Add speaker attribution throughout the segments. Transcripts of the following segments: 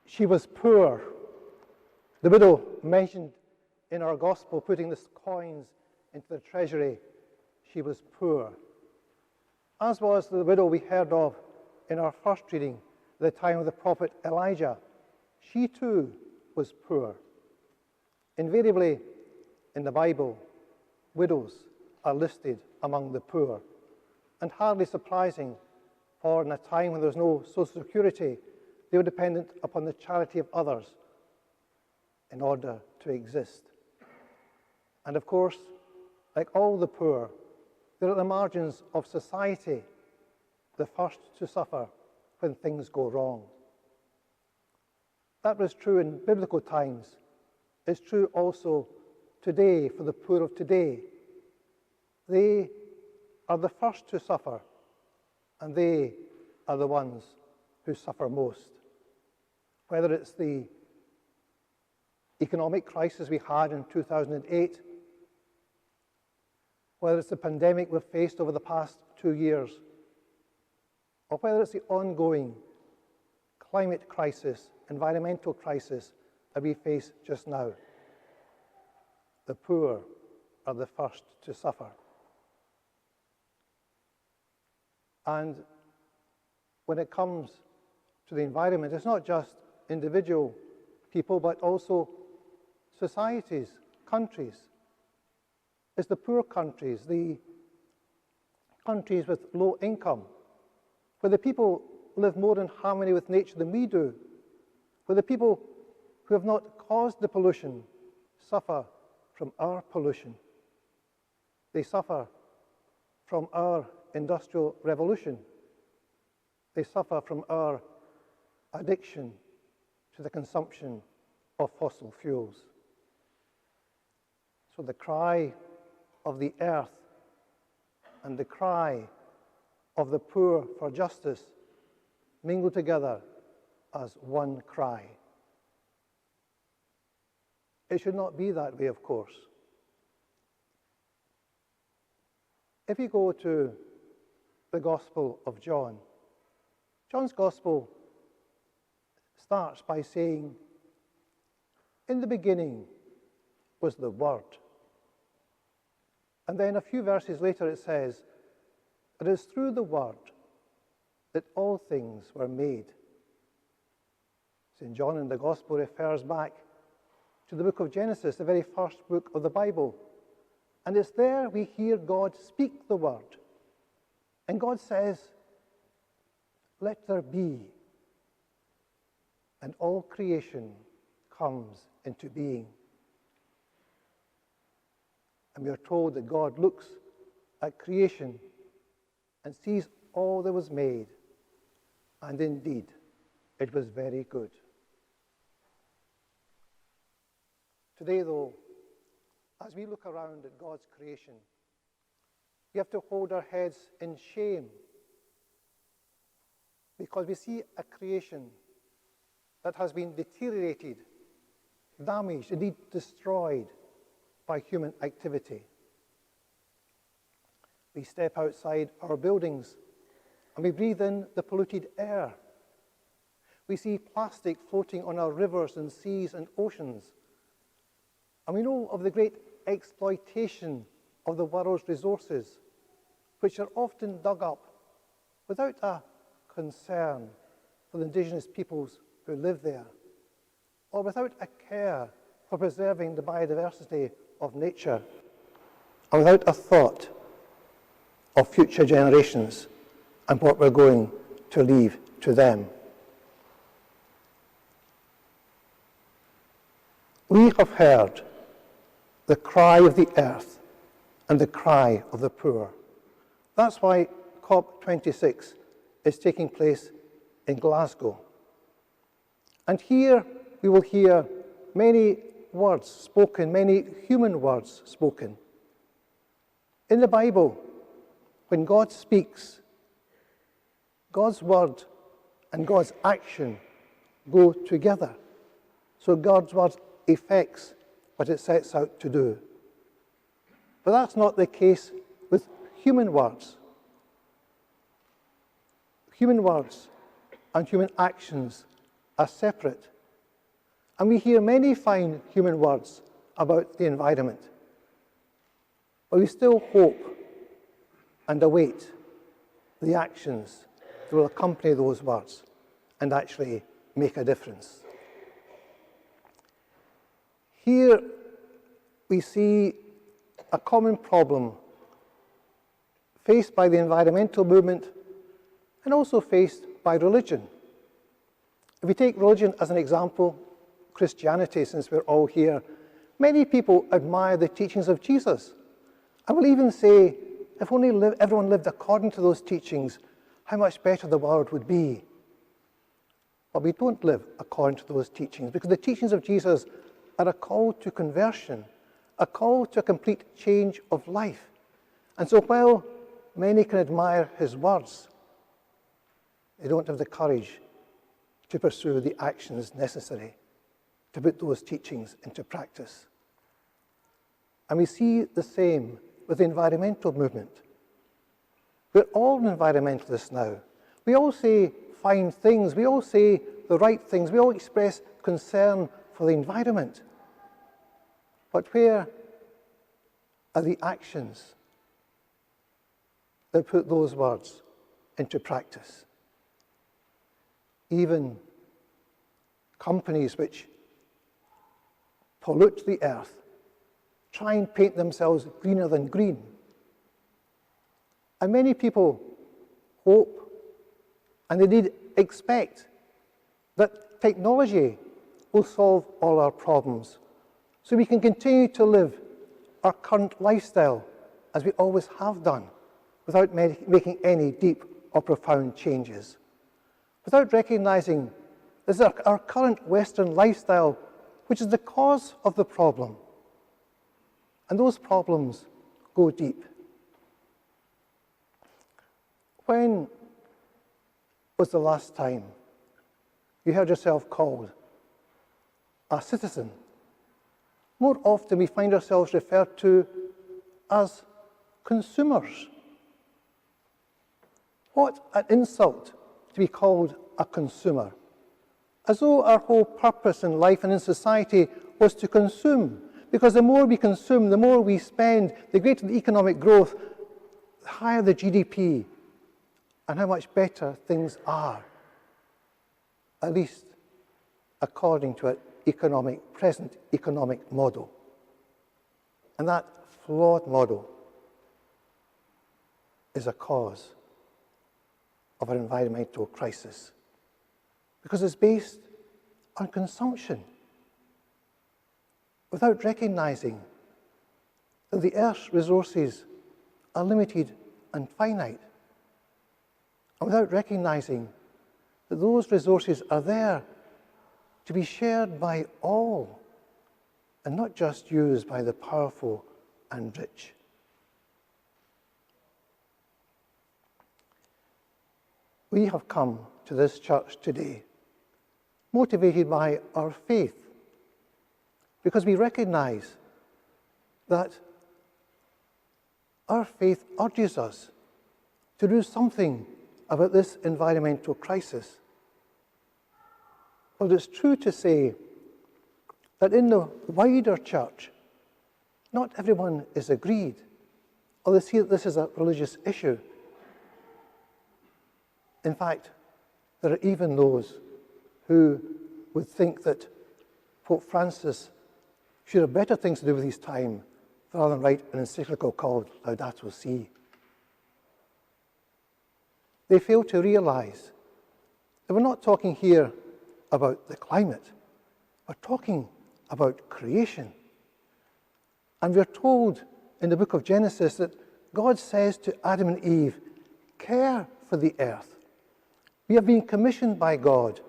Speaker 1: She was poor. The widow mentioned in our gospel, putting the coins into the treasury, she was poor. As was the widow we heard of in our first reading, at the time of the prophet Elijah. She too was poor. Invariably, in the Bible, widows are listed among the poor, and hardly surprising, for in a time when there was no social security, they were dependent upon the charity of others in order to exist. And of course, like all the poor, they're at the margins of society, the first to suffer when things go wrong. That was true in biblical times. It's true also today for the poor of today. They are the first to suffer, and they are the ones who suffer most. Whether it's the economic crisis we had in 2008, whether it's the pandemic we've faced over the past 2 years, or whether it's the ongoing climate crisis, environmental crisis that we face just now. The poor are the first to suffer. And when it comes to the environment, it's not just individual people, but also societies, countries. It's the poor countries, the countries with low income, where the people live more in harmony with nature than we do, where the people who have not caused the pollution suffer from our pollution. They suffer from our industrial revolution. They suffer from our addiction to the consumption of fossil fuels. So the cry of the earth and the cry of the poor for justice mingle together as one cry. It should not be that way, of course. If you go to the Gospel of John, John's Gospel starts by saying, "In the beginning was the Word." And then a few verses later it says, "It is through the Word that all things were made." St. John in the Gospel refers back to the book of Genesis, the very first book of the Bible. And it's there we hear God speak the Word. And God says, "Let there be." And all creation comes into being. And we are told that God looks at creation and sees all that was made, and indeed, it was very good. Today, though, as we look around at God's creation, we have to hold our heads in shame because we see a creation that has been deteriorated, damaged, indeed destroyed by human activity. We step outside our buildings and we breathe in the polluted air. We see plastic floating on our rivers and seas and oceans. And we know of the great exploitation of the world's resources, which are often dug up without a concern for the indigenous peoples who live there, or without a care for preserving the biodiversity of nature, and without a thought of future generations and what we're going to leave to them. We have heard the cry of the earth and the cry of the poor. That's why COP26 is taking place in Glasgow. And here we will hear many words spoken, many human words spoken. In the Bible, when God speaks, God's word and God's action go together. So God's word effects what it sets out to do. But that's not the case with human words. Human words and human actions are separate And we hear many fine human words about the environment. But we still hope and await the actions that will accompany those words and actually make a difference. Here we see a common problem faced by the environmental movement and also faced by religion. If we take religion as an example, Christianity, since we're all here, many people admire the teachings of Jesus. I will even say, if only everyone lived according to those teachings, how much better the world would be. But we don't live according to those teachings, because the teachings of Jesus are a call to conversion, a call to a complete change of life. And so while many can admire his words, they don't have the courage to pursue the actions necessary to put those teachings into practice. And we see the same with the environmental movement. We're all environmentalists now. We all say fine things, we all say the right things, we all express concern for the environment. But where are the actions that put those words into practice? Even companies which pollute the earth try and paint themselves greener than green. And many people hope, and indeed expect, that technology will solve all our problems, so we can continue to live our current lifestyle as we always have done, without making any deep or profound changes. Without recognizing this is our current Western lifestyle which is the cause of the problem. And those problems go deep. When was the last time you heard yourself called a citizen? More often we find ourselves referred to as consumers. What an insult to be called a consumer, as though our whole purpose in life and in society was to consume, because the more we consume, the more we spend, the greater the economic growth, the higher the GDP, and how much better things are, at least according to an present economic model. And that flawed model is a cause of our environmental crisis, because it's based on consumption, without recognizing that the Earth's resources are limited and finite, and without recognizing that those resources are there to be shared by all, and not just used by the powerful and rich. We have come to this church today motivated by our faith, because we recognize that our faith urges us to do something about this environmental crisis. But it's true to say that in the wider church, not everyone is agreed, or they see that this is a religious issue. In fact, there are even those who would think that Pope Francis should have better things to do with his time rather than write an encyclical called Laudato Si. They fail to realize that we're not talking here about the climate, we're talking about creation. And we're told in the book of Genesis that God says to Adam and Eve, care for the earth. We have been commissioned by God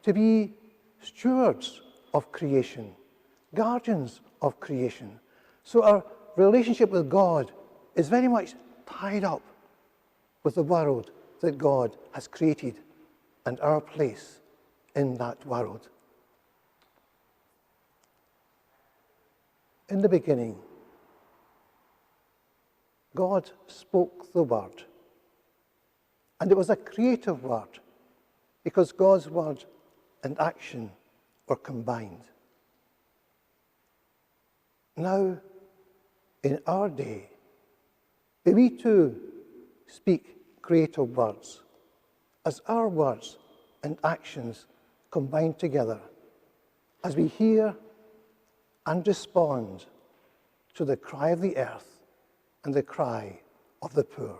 Speaker 1: to be stewards of creation, guardians of creation. So our relationship with God is very much tied up with the world that God has created and our place in that world. In the beginning, God spoke the word. And it was a creative word, because God's word and action or combined. Now, in our day, may we too speak creative words as our words and actions combine together, as we hear and respond to the cry of the earth and the cry of the poor.